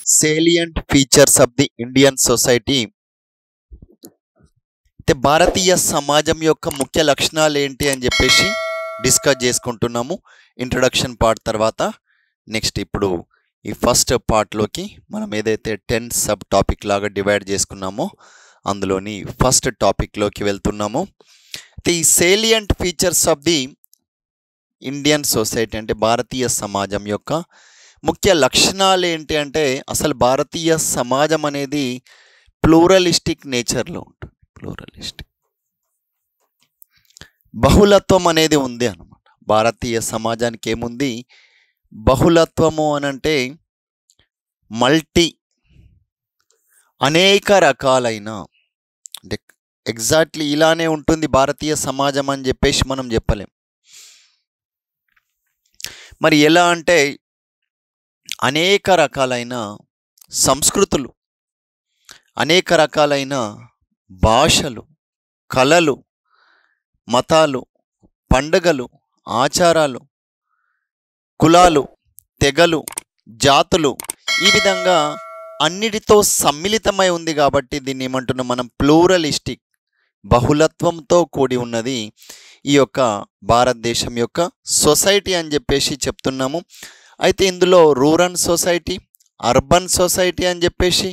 Salient features of the Indian society. అయితే భారతీయ సమాజం యొక్క ముఖ్య లక్షణాలు ఏంటి అని చెప్పేసి డిస్కస్ చేసుకుంటున్నాము ఇంట్రొడక్షన్ పార్ట్ తర్వాత. నెక్స్ట్ ఇప్పుడు ఈ ఫస్ట్ పార్ట్లోకి మనం ఏదైతే 10 సబ్ టాపిక్ లాగా డివైడ్ చేసుకున్నామో అందులోని ఫస్ట్ టాపిక్లోకి వెళ్తున్నాము. అయితే ఈ salient features of the Indian society అంటే భారతీయ సమాజం యొక్క ముఖ్య లక్షణాలు ఏంటి అంటే, అసలు భారతీయ సమాజం అనేది ప్లూరలిస్టిక్ నేచర్లో ఉంటుంది. ప్లూరలిస్టిక్ బహుళత్వం అనేది ఉంది అన్నమాట. భారతీయ సమాజానికి ఏముంది? బహుళత్వము అని అంటే మల్టీ, అనేక రకాలైన, అంటే ఎగ్జాక్ట్లీ ఇలానే ఉంటుంది భారతీయ సమాజం అని చెప్పేసి మనం చెప్పలేం. మరి ఎలా అంటే అనేక రకాలైన సంస్కృతులు, అనేక రకాలైన భాషలు, కళలు, మతాలు, పండుగలు, ఆచారాలు, కులాలు, తెగలు, జాతులు, ఈ విధంగా అన్నిటితో సమ్మిళితమై ఉంది కాబట్టి దీన్ని ఏమంటున్నాం మనం? ప్లూరలిస్టిక్, బహుళత్వంతో కూడి ఉన్నది ఈ యొక్క భారతదేశం యొక్క సొసైటీ అని చెప్పేసి చెప్తున్నాము. అయితే ఇందులో రూరల్ సొసైటీ, అర్బన్ సొసైటీ అని చెప్పేసి,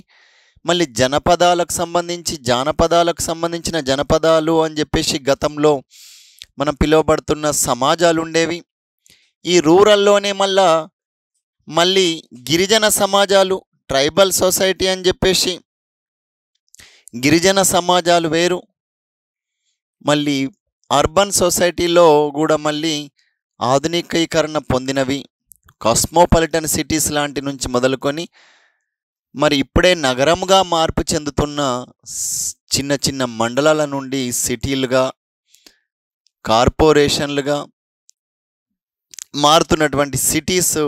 మళ్ళీ జానపదాలకు సంబంధించిన జనపదాలు అని చెప్పేసి గతంలో మనం పిలువబడుతున్న సమాజాలు ఉండేవి. ఈ రూరల్లోనే మళ్ళీ గిరిజన సమాజాలు, ట్రైబల్ సొసైటీ అని చెప్పేసి గిరిజన సమాజాలు వేరు. మళ్ళీ అర్బన్ సొసైటీలో కూడా మళ్ళీ ఆధునికీకరణ పొందినవి, కాస్మోపాలిటన్ సిటీస్ లాంటి నుంచి మొదలుకొని మరి ఇప్పుడే నగరంగా మార్పు చెందుతున్న చిన్న చిన్న మండలాల నుండి సిటీలుగా, కార్పొరేషన్లుగా మారుతున్నటువంటి సిటీస్,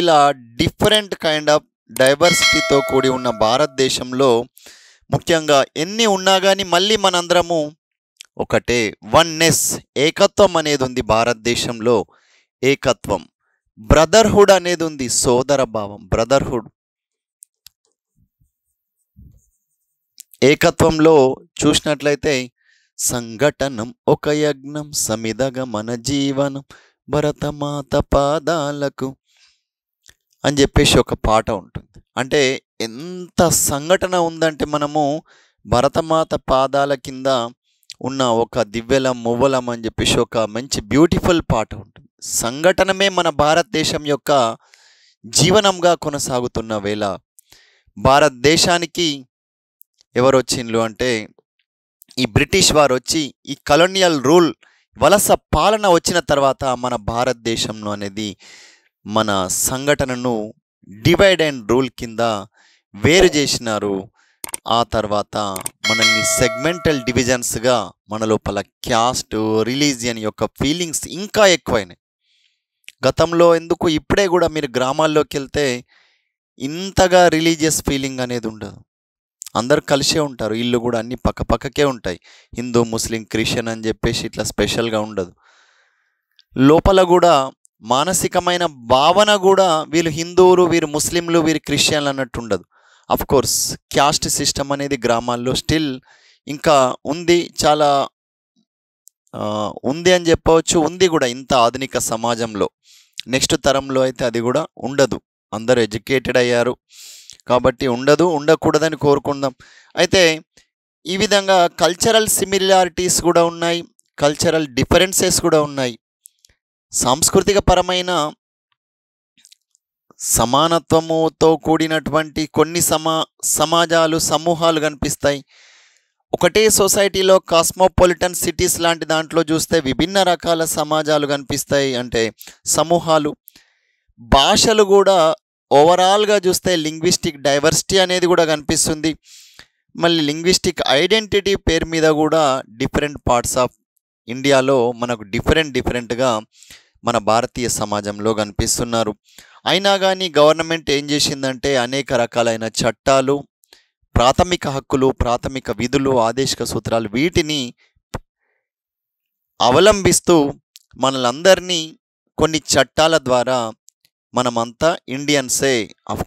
ఇలా డిఫరెంట్ కైండ్ ఆఫ్ డైవర్సిటీతో కూడి ఉన్న భారతదేశంలో ముఖ్యంగా ఎన్ని ఉన్నా కానీ మళ్ళీ మనందరము ఒకటే, వన్నెస్, ఏకత్వం అనేది ఉంది భారతదేశంలో. ఏకత్వం, బ్రదర్హుడ్ అనేది ఉంది, సోదర భావం, బ్రదర్హుడ్. ఏకత్వంలో చూసినట్లయితే సంఘటనం ఒక యజ్ఞం, సమిదగ మన జీవనం, భరతమాత పాదాలకు అని చెప్పేసి ఒక పాట ఉంటుంది. అంటే ఎంత సంఘటన ఉందంటే మనము భరతమాత పాదాల కింద ఉన్న ఒక దివ్యలం మువ్వలం అని చెప్పేసి ఒక మంచి బ్యూటిఫుల్ పాట ఉంటుంది. సంఘటనమే మన భారతదేశం యొక్క జీవనంగా కొనసాగుతున్న వేళ భారతదేశానికి ఎవరు వచ్చిండ్రు అంటే ఈ బ్రిటిష్ వారు వచ్చి ఈ కలోనియల్ రూల్, వలస పాలన వచ్చిన తర్వాత మన భారతదేశంలో అనేది మన సంఘటనను డివైడ్ అండ్ రూల్ కింద వేరు చేసినారు. ఆ తర్వాత మనల్ని సెగ్మెంటల్ డివిజన్స్గా, మన లోపల క్యాస్ట్, రిలీజియన్ యొక్క ఫీలింగ్స్ ఇంకా ఎక్కువైనాయి. గతంలో ఎందుకు, ఇప్పుడే కూడా మీరు గ్రామాల్లోకి వెళ్తే ఇంతగా రిలీజియస్ ఫీలింగ్ అనేది ఉండదు. అందరు కలిసే ఉంటారు, ఇల్లు కూడా అన్ని పక్కపక్కకే ఉంటాయి. హిందూ, ముస్లిం, క్రిస్టియన్ అని చెప్పేసి ఇట్లా స్పెషల్గా ఉండదు. లోపల కూడా మానసికమైన భావన కూడా వీళ్ళు హిందువులు, వీరు ముస్లింలు, వీరు క్రిస్టియన్లు అన్నట్టు ఉండదు. అఫ్ కోర్స్ క్యాస్ట్ సిస్టమ్ అనేది గ్రామాల్లో స్టిల్ ఇంకా ఉంది, చాలా ఉంది అని చెప్పవచ్చు. ఉంది కూడా ఇంత ఆధునిక సమాజంలో. నెక్స్ట్ తరంలో అయితే అది కూడా ఉండదు. అందరూ ఎడ్యుకేటెడ్ అయ్యారు కాబట్టి ఉండదు, ఉండకూడదని కోరుకుందాం. అయితే ఈ విధంగా కల్చరల్ సిమిలారిటీస్ కూడా ఉన్నాయి, కల్చరల్ డిఫరెన్సెస్ కూడా ఉన్నాయి. సాంస్కృతిక పరమైన సమానత్వముతో కూడినటువంటి కొన్ని సమాజాలు, సమూహాలు కనిపిస్తాయి. ఒకటే సొసైటీలో కాస్మోపాలిటన్ సిటీస్ లాంటి దాంట్లో చూస్తే విభిన్న రకాల సమాజాలు కనిపిస్తాయి, అంటే సమూహాలు. భాషలు కూడా ఓవరాల్గా చూస్తే లింగ్విస్టిక్ డైవర్సిటీ అనేది కూడా కనిపిస్తుంది. మళ్ళీ లింగ్విస్టిక్ ఐడెంటిటీ పేరు మీద కూడా డిఫరెంట్ పార్ట్స్ ఆఫ్ ఇండియాలో మనకు డిఫరెంట్గా మన భారతీయ సమాజంలో కనిపిస్తున్నారు. అయినా కానీ గవర్నమెంట్ ఏం చేసిందంటే అనేక రకాలైన చట్టాలు, ప్రాథమిక హక్కులు, ప్రాథమిక విధులు, ఆదేశిక సూత్రాలు, వీటిని అవలంబిస్తూ మనలందరినీ కొన్ని చట్టాల ద్వారా మనమంతా ఇండియన్సే.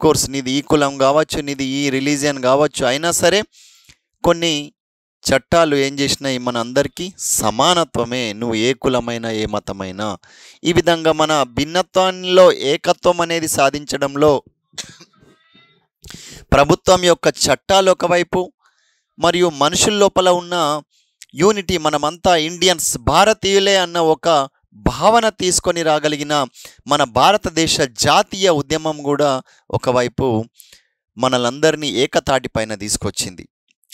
కోర్స్ నీది ఈ కులం కావచ్చు, నీది ఈ రిలీజియన్ కావచ్చు, అయినా సరే కొన్ని చట్టాలు ఏం చేసినాయి, మన అందరికీ సమానత్వమే, నువ్వు ఏ కులమైనా ఏ మతమైనా. ఈ విధంగా మన భిన్నత్వంలో ఏకత్వం అనేది సాధించడంలో ప్రభుత్వం యొక్క చట్టాలు ఒకవైపు, మరియు మనుషుల లోపల ఉన్న యూనిటీ, మనమంతా ఇండియన్స్, భారతీయులే అన్న ఒక భావన తీసుకొని రాగలిగిన మన భారతదేశ జాతీయ ఉద్యమం కూడా ఒకవైపు మనలందరినీ ఏకతాటిపైన తీసుకొచ్చింది.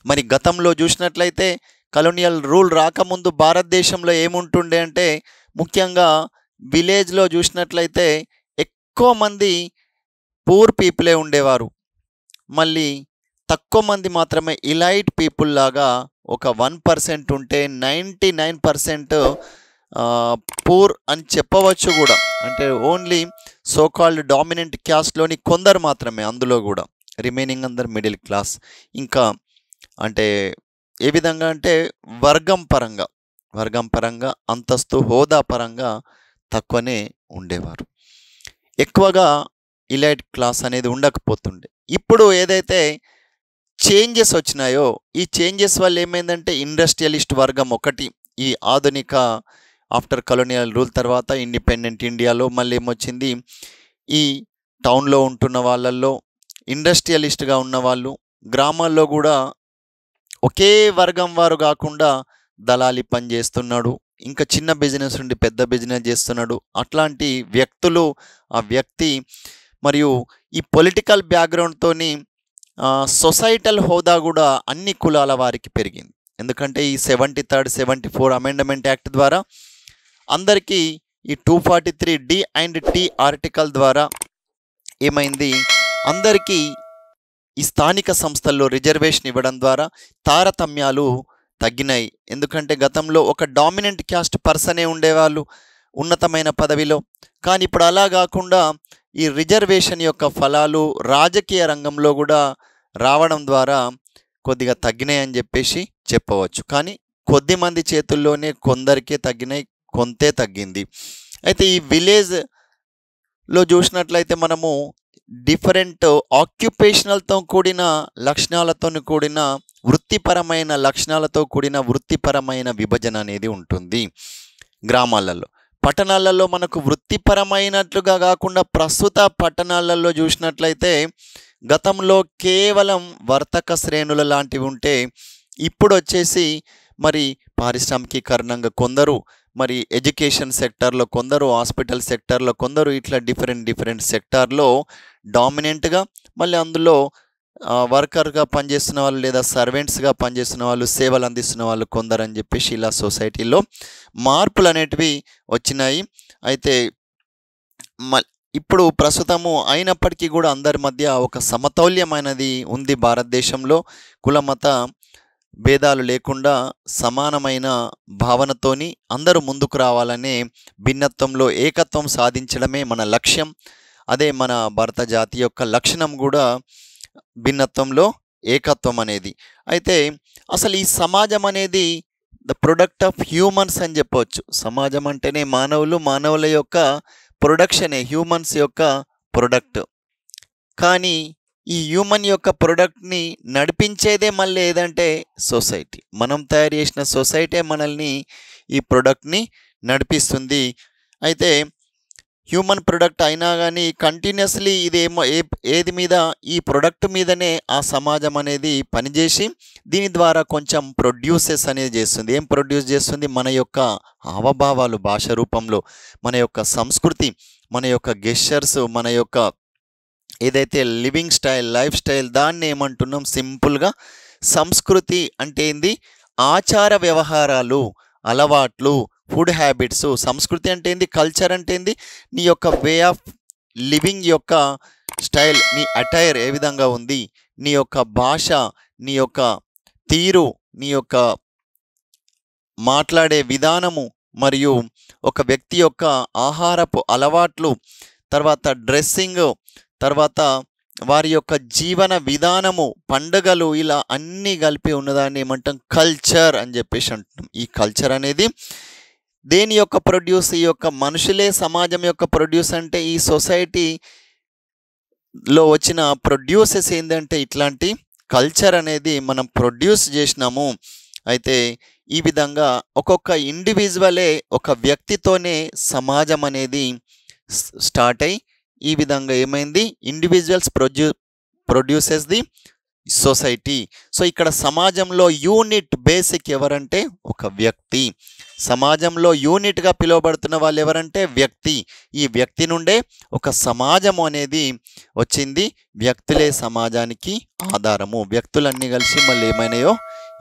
మరి గతంలో చూసినట్లయితే కలోనియల్ రూల్ రాకముందు భారతదేశంలో ఏముంటుండే అంటే, ముఖ్యంగా విలేజ్లో చూసినట్లయితే ఎక్కువ మంది పూర్ పీపులే ఉండేవారు. మళ్ళీ తక్కువ మంది మాత్రమే ఇలైట్ పీపుల్ లాగా ఒక 1% ఉంటే 99% పూర్ అని చెప్పవచ్చు కూడా. అంటే ఓన్లీ సోకాల్డ్ డామినెంట్ క్యాస్ట్లోని కొందరు మాత్రమే, అందులో కూడా రిమైనింగ్ అందరు మిడిల్ క్లాస్. ఇంకా అంటే ఏ విధంగా అంటే వర్గం పరంగా అంతస్తు హోదా పరంగా తక్కువనే ఉండేవారు. ఎక్కువగా ఇలైట్ క్లాస్ అనేది ఉండకపోతుండే. ఇప్పుడు ఏదైతే చేంజెస్ వచ్చినాయో, ఈ చేంజెస్ వల్ల ఏమైందంటే ఇండస్ట్రియలిస్ట్ వర్గం ఒకటి ఈ ఆధునిక ఆఫ్టర్ కలోనియల్ రూల్ తర్వాత ఇండిపెండెంట్ ఇండియాలో మళ్ళీ ఏమొచ్చింది, ఈ టౌన్లో ఉంటున్న వాళ్ళల్లో ఇండస్ట్రియలిస్ట్గా ఉన్నవాళ్ళు, గ్రామాల్లో కూడా ఒకే వర్గం వారు కాకుండా దళాలి పని చేస్తున్నాడు, ఇంకా చిన్న బిజినెస్ నుండి పెద్ద బిజినెస్ చేస్తున్నాడు, అట్లాంటి వ్యక్తులు, ఆ వ్యక్తి మరియు ఈ పొలిటికల్ బ్యాక్గ్రౌండ్తోని సొసైటల్ హోదా కూడా అన్ని కులాల వారికి పెరిగింది. ఎందుకంటే ఈ 73rd 74 అమెండ్మెంట్ యాక్ట్ ద్వారా అందరికీ ఈ 243D అండ్ T ఆర్టికల్ ద్వారా ఏమైంది, అందరికీ ఈ స్థానిక సంస్థల్లో రిజర్వేషన్ ఇవ్వడం ద్వారా తారతమ్యాలు తగ్గినాయి. ఎందుకంటే గతంలో ఒక డామినెంట్ క్యాస్ట్ పర్సనే ఉండేవాళ్ళు ఉన్నతమైన పదవిలో, కానీ ఇప్పుడు అలా కాకుండా ఈ రిజర్వేషన్ యొక్క ఫలాలు రాజకీయ రంగంలో కూడా రావడం ద్వారా కొద్దిగా తగ్గినాయి అని చెప్పేసి చెప్పవచ్చు. కానీ కొద్ది మంది చేతుల్లోనే కొందరికే తగ్గినాయి, కొంతే తగ్గింది. అయితే ఈ విలేజ్లో చూసినట్లయితే మనము డిఫరెంట్ ఆక్యుపేషనల్తో కూడిన లక్షణాలతో కూడిన వృత్తిపరమైన లక్షణాలతో కూడిన వృత్తిపరమైన విభజన అనేది ఉంటుంది గ్రామాలలో. పట్టణాలలో మనకు వృత్తిపరమైనట్లుగా కాకుండా ప్రస్తుత పట్టణాలలో చూసినట్లయితే గతంలో కేవలం వర్తక శ్రేణుల లాంటివి ఉంటే, ఇప్పుడు వచ్చేసి మరి పారిశ్రామికీకరణంగా కొందరు, మరి ఎడ్యుకేషన్ సెక్టార్లో కొందరు, హాస్పిటల్ సెక్టార్లో కొందరు, ఇట్లా డిఫరెంట్ సెక్టార్లో డామినెంట్గా, మళ్ళీ అందులో వర్కర్గా పనిచేస్తున్న వాళ్ళు లేదా సర్వెంట్స్గా పనిచేస్తున్న వాళ్ళు, సేవలు అందిస్తున్న వాళ్ళు కొందరు అని చెప్పేసి ఇలా సొసైటీలో మార్పులు అనేటివి వచ్చినాయి. అయితే ఇప్పుడు ప్రస్తుతము అయినప్పటికీ కూడా అందరి మధ్య ఒక సమతౌల్యమైనది ఉంది భారతదేశంలో. కులమత భేదాలు లేకుండా సమానమైన భావనతోని అందరూ ముందుకు రావాలనే భిన్నత్వంలో ఏకత్వం సాధించడమే మన లక్ష్యం. అదే మన భారత జాతి యొక్క లక్షణం కూడా, భిన్నత్వంలో ఏకత్వం అనేది. అయితే అసలు ఈ సమాజం అనేది ద ప్రొడక్ట్ ఆఫ్ హ్యూమన్స్ అని చెప్పవచ్చు. సమాజం అంటేనే మానవుల యొక్క ప్రొడక్షనే, హ్యూమన్స్ యొక్క ప్రొడక్ట్. కానీ ఈ హ్యూమన్ యొక్క ప్రొడక్ట్ని నడిపించేదే మళ్ళీ ఏదంటే సొసైటీ. మనం తయారు చేసిన సొసైటీ మనల్ని ఈ ప్రొడక్ట్ని నడిపిస్తుంది. అయితే హ్యూమన్ ప్రొడక్ట్ అయినా కానీ కంటిన్యూస్లీ ఇదేమో ఏది మీద, ఈ ప్రొడక్ట్ మీదనే ఆ సమాజం అనేది పనిచేసి దీని ద్వారా కొంచెం ప్రొడ్యూసెస్ అనేది చేస్తుంది. ఏం ప్రొడ్యూస్ చేస్తుంది? మన యొక్క హావభావాలు భాష రూపంలో, మన యొక్క సంస్కృతి, మన యొక్క గెస్చర్స్, మన యొక్క ఏదైతే లివింగ్ స్టైల్, లైఫ్ స్టైల్, దాన్ని ఏమంటున్నాం సింపుల్గా సంస్కృతి అంటే ఏంది? ఆచార వ్యవహారాలు, అలవాట్లు, ఫుడ్ హ్యాబిట్స్. సంస్కృతి అంటే ఏంది? కల్చర్ అంటే ఏంది? నీ యొక్క వే ఆఫ్ లివింగ్ యొక్క స్టైల్, నీ అటైర్ ఏ విధంగా ఉంది, నీ యొక్క భాష, నీ యొక్క తీరు, నీ యొక్క మాట్లాడే విధానము, మరియు ఒక వ్యక్తి యొక్క ఆహారపు అలవాట్లు, తర్వాత డ్రెస్సింగ్, తర్వాత వారి యొక్క జీవన విధానము, పండుగలు, ఇలా అన్నీ కలిపి ఉన్నదాన్ని ఏమంటాం? కల్చర్ అని చెప్పేసి అంటున్నాం. ఈ కల్చర్ అనేది దేని యొక్క ప్రొడ్యూస్? ఈ యొక్క మనుషులే సమాజం యొక్క ప్రొడ్యూస్. అంటే ఈ సొసైటీలో వచ్చిన ప్రొడ్యూసెస్ ఏంటంటే ఇట్లాంటి కల్చర్ అనేది మనం ప్రొడ్యూస్ చేసినాము. అయితే ఈ విధంగా ఒక్కొక్క ఇండివిజువలే, ఒక వ్యక్తితోనే సమాజం అనేది స్టార్ట్ అయ్యి ఈ విధంగా ఏమైంది? Individuals produces the society. So ఇక్కడ సమాజంలో యూనిట్ బేసిక్ ఎవరంటే ఒక వ్యక్తి. సమాజంలో యూనిట్గా పిలువబడుతున్న వాళ్ళు ఎవరంటే వ్యక్తి. ఈ వ్యక్తి నుండే ఒక సమాజం అనేది వచ్చింది. వ్యక్తులే సమాజానికి ఆధారము. వ్యక్తులన్నీ కలిసి మళ్ళీ ఏమైనాయో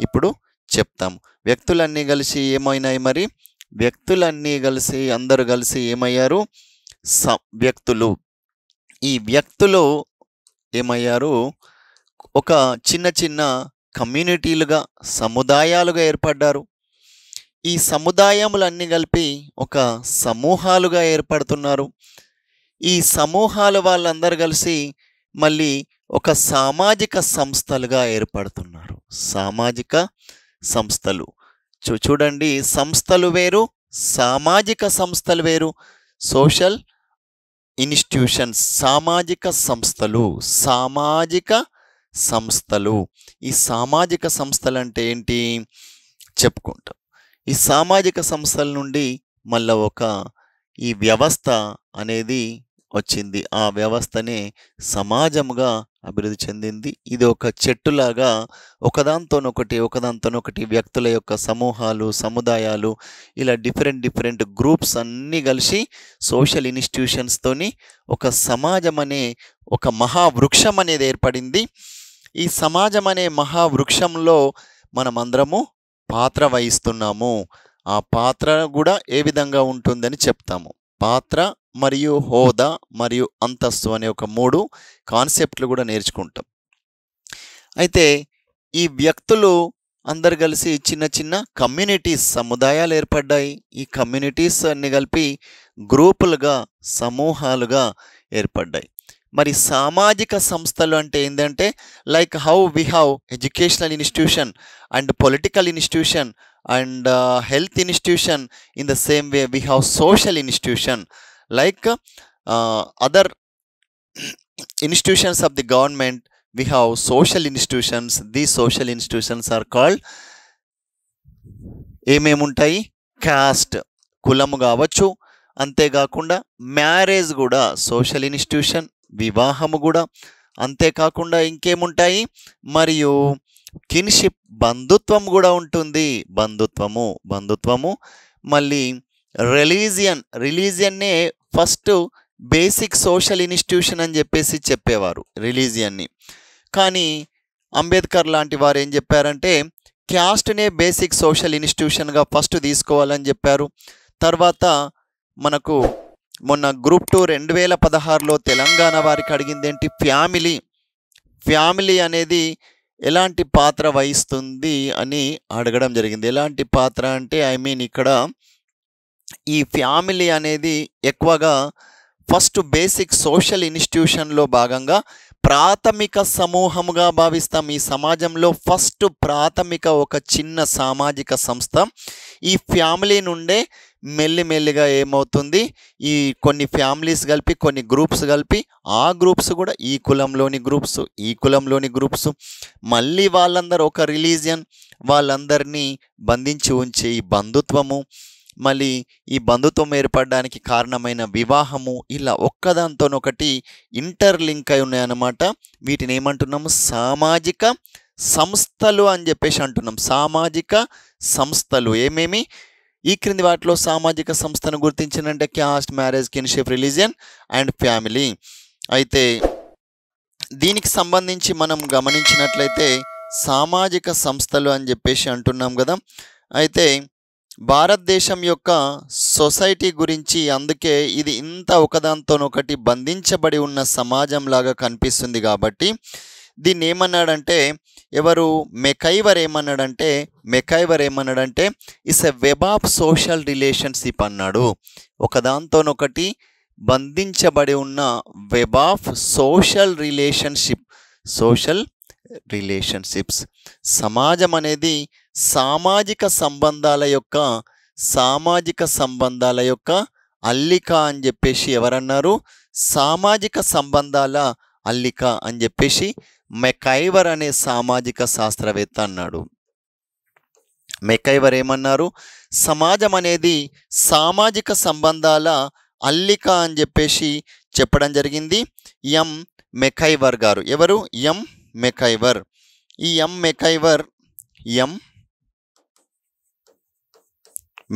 ఇప్పుడు చెప్తాము. వ్యక్తులన్నీ కలిసి ఏమైనాయి? మరి వ్యక్తులన్నీ కలిసి అందరూ కలిసి ఏమయ్యారు? వ్యక్తులు. ఈ వ్యక్తులు ఏమయ్యారు? ఒక చిన్న చిన్న కమ్యూనిటీలుగా, సముదాయాలుగా ఏర్పడ్డారు. ఈ సముదాయములన్నీ కలిపి ఒక సమూహాలుగా ఏర్పడుతున్నారు. ఈ సమూహాల వాళ్ళందరూ కలిసి మళ్ళీ ఒక సామాజిక సంస్థలుగా ఏర్పడుతున్నారు. సామాజిక సంస్థలు. చూడండి, సంస్థలు వేరు, సామాజిక సంస్థలు వేరు. సోషల్ ఇన్స్టిట్యూషన్స్, సామాజిక సంస్థలు. సామాజిక సంస్థలు. ఈ సామాజిక సంస్థలు అంటే ఏంటి చెప్పుకుంటాం. ఈ సామాజిక సంస్థల నుండి మళ్ళీ ఈ వ్యవస్థ అనేది వచ్చింది. ఆ వ్యవస్థనే సమాజముగా అభివృద్ధి చెందింది. ఇది ఒక చెట్టులాగా ఒకదాంతోనొకటి వ్యక్తుల యొక్క సమూహాలు, సముదాయాలు, ఇలా డిఫరెంట్ గ్రూప్స్ అన్నీ కలిసి సోషల్ ఇన్స్టిట్యూషన్స్తోని ఒక సమాజం అనే ఒక మహావృక్షం అనేది ఏర్పడింది. ఈ సమాజం అనే మహావృక్షంలో మనమందరము పాత్ర వహిస్తున్నాము. ఆ పాత్ర కూడా ఏ విధంగా ఉంటుందని చెప్తాము. పాత్ర మరియు హోదా మరియు అంతస్తు అనే ఒక 3 కాన్సెప్ట్లు కూడా నేర్చుకుంటాం. అయితే ఈ వ్యక్తులు అందరు కలిసి చిన్న చిన్న కమ్యూనిటీస్, సముదాయాలు ఏర్పడ్డాయి. ఈ కమ్యూనిటీస్ అన్ని కలిపి గ్రూపులుగా, సమూహాలుగా ఏర్పడ్డాయి. మరి సామాజిక సంస్థలు అంటే ఏంటంటే like how we have educational institution and political institution and health institution, in the same way we have social institution like other institutions of the government. We have social institutions. These social institutions are called ఏమేముంటాయి? Caste, కులము కావచ్చు. అంతేకాకుండా marriage కూడా social institution, వివాహము కూడా. అంతేకాకుండా ఇంకేముంటాయి? మరియు kinship, బంధుత్వం కూడా ఉంటుంది. బంధుత్వము. మళ్ళీ రిలీజియన్నే ఫస్ట్ బేసిక్ సోషల్ ఇన్స్టిట్యూషన్ అని చెప్పేసి చెప్పేవారు రిలీజియన్ని. కానీ అంబేద్కర్ లాంటి వారు ఏం చెప్పారంటే క్యాస్ట్నే బేసిక్ సోషల్ ఇన్స్టిట్యూషన్గా ఫస్ట్ తీసుకోవాలని చెప్పారు. తర్వాత మనకు మొన్న గ్రూప్ 2 2016లో తెలంగాణ వారికి అడిగింది ఏంటి? ఫ్యామిలీ అనేది ఎలాంటి పాత్ర వహిస్తుంది అని అడగడం జరిగింది. ఎలాంటి పాత్ర అంటే ఇక్కడ ఈ ఫ్యామిలీ అనేది ఎక్కువగా ఫస్ట్ బేసిక్ సోషల్ ఇన్స్టిట్యూషన్లో భాగంగా ప్రాథమిక సమూహముగా భావిస్తాం. ఈ సమాజంలో ఫస్ట్ ప్రాథమిక ఒక చిన్న సామాజిక సంస్థ. ఈ ఫ్యామిలీ నుండే మెల్లిమెల్లిగా ఏమవుతుంది? ఈ కొన్ని ఫ్యామిలీస్ కలిపి, కొన్ని గ్రూప్స్ కలిపి, ఆ గ్రూప్స్ కూడా ఈ కులంలోని గ్రూప్స్, మళ్ళీ వాళ్ళందరూ ఒక రిలీజియన్, వాళ్ళందరినీ బంధించి ఉంచే ఈ బంధుత్వము, మళ్ళీ ఈ బంధుత్వం ఏర్పడడానికి కారణమైన వివాహము, ఇలా ఒక్కదాంతోనొకటి ఇంటర్లింక్ అయి ఉన్నాయన్నమాట. వీటిని ఏమంటున్నాము? సామాజిక సంస్థలు అని చెప్పేసి అంటున్నాం. సామాజిక సంస్థలు ఏమేమి? ఈ క్రింది వాటిలో సామాజిక సంస్థను గుర్తించినంటే caste, marriage, kinship, religion and family. అయితే దీనికి సంబంధించి మనం గమనించినట్లయితే సామాజిక సంస్థలు అని చెప్పేసి అంటున్నాం కదా. అయితే భారతదేశం యొక్క సొసైటీ గురించి అందుకే ఇది ఇంత ఒకదాంతోనొకటి బంధించబడి ఉన్న సమాజంలాగా కనిపిస్తుంది. కాబట్టి దీన్ని ఏమన్నాడంటే మెకైవర్ ఏమన్నాడంటే it's a web of social relationship అన్నాడు. ఒకదాంతోనొకటి బంధించబడి ఉన్న వెబ్ ఆఫ్ సోషల్ రిలేషన్షిప్స్. సమాజం అనేది సామాజిక సంబంధాల యొక్క సామాజిక సంబంధాల యొక్క అల్లిక అని చెప్పేసి ఎవరన్నారు? సామాజిక సంబంధాల అల్లిక అని చెప్పేసి మెకైవర్ అనే సామాజిక శాస్త్రవేత్త అన్నాడు. మెకైవర్ ఏమన్నారు? సమాజం అనేది సామాజిక సంబంధాల అల్లిక అని చెప్పేసి చెప్పడం జరిగింది ఎం మెకైవర్ గారు. ఎవరు? ఎం మెకైవర్. ఈ ఎం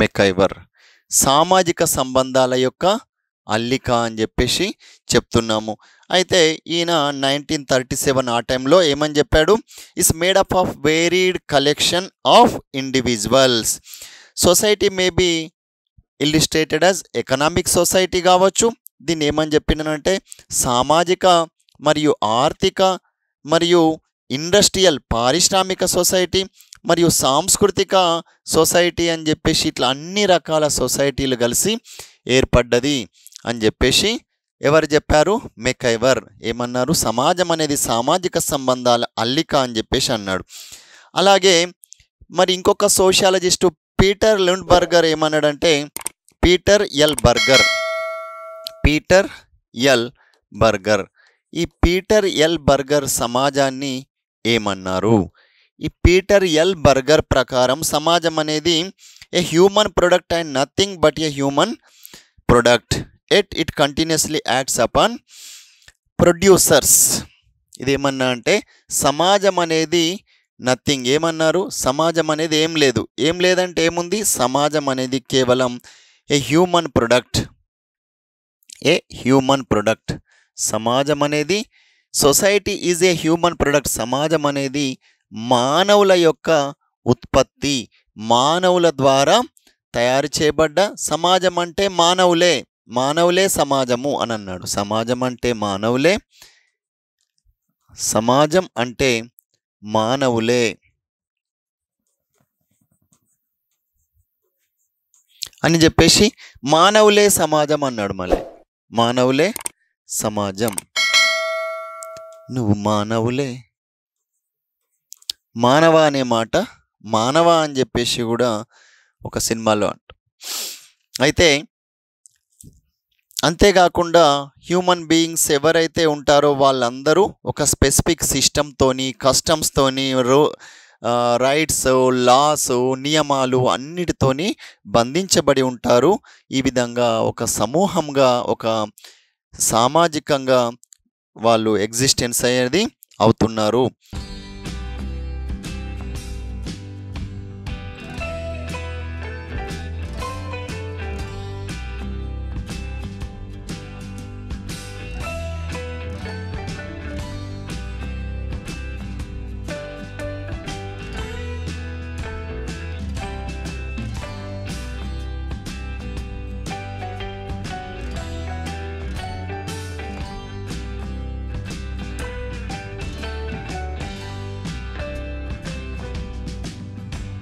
మెకైవర్ సామాజిక సంబంధాల యొక్క అల్లిక అని చెప్పేసి చెప్తున్నాము. అయితే ఈయన 1937 ఆ టైంలో ఏమని చెప్పాడు? Is made up of varied collection of individuals. Society may be illustrated as economic society కావచ్చు. దీన్ని ఏమని చెప్పినంటే సామాజిక మరియు ఆర్థిక మరియు ఇండస్ట్రియల్ పారిశ్రామిక సొసైటీ మరియు సాంస్కృతిక సొసైటీ అని చెప్పేసి ఇట్లా అన్ని రకాల సొసైటీలు కలిసి ఏర్పడ్డది అని చెప్పేసి ఎవరు చెప్పారు? మెకైవర్. ఏమన్నారు? సమాజం అనేది సామాజిక సంబంధాల అల్లిక అని చెప్పేసి అన్నాడు. అలాగే మరి ఇంకొక సోషియాలజిస్టు పీటర్ లుండ్బర్గర్ ఏమన్నాడంటే పీటర్ ఎల్ బర్గర్. ఈ పీటర్ ఎల్ బర్గర్ సమాజాన్ని ఏమన్నారు? ఈ పీటర్ ఎల్ బర్గర్ ప్రకారం సమాజం అనేది a human product and nothing but a human product it continuously acts upon producers. ఇదేమన్నా అంటే సమాజం అనేది నథింగ్. ఏమన్నారు? సమాజం అనేది ఏం లేదంటే ఏముంది? సమాజం అనేది కేవలం ఏ హ్యూమన్ ప్రొడక్ట్. సమాజం అనేది society is a human product. సమాజం అనేది మానవుల యొక్క ఉత్పత్తి, మానవుల ద్వారా తయారు చేయబడ్డ సమాజం అంటే మానవులే సమాజము అని అన్నాడు. సమాజం అంటే మానవులే అని చెప్పేసి మానవులే సమాజం అన్నాడు. మళ్ళీ మానవులే సమాజం, నువ్వు మానవులే. మానవ అనే మాట మానవ అని చెప్పేసి కూడా ఒక సినిమాలో అంట. అయితే అంతేకాకుండా హ్యూమన్ బీయింగ్స్ ఎవరైతే ఉంటారో వాళ్ళందరూ ఒక స్పెసిఫిక్ సిస్టమ్తోని, కస్టమ్స్తోని, రైట్స్, లాస్, నియమాలు అన్నిటితోని బంధించబడి ఉంటారు. ఈ విధంగా ఒక సమూహంగా, ఒక సామాజికంగా వాళ్ళు ఎగ్జిస్టెన్స్ అనేది అవుతున్నారు.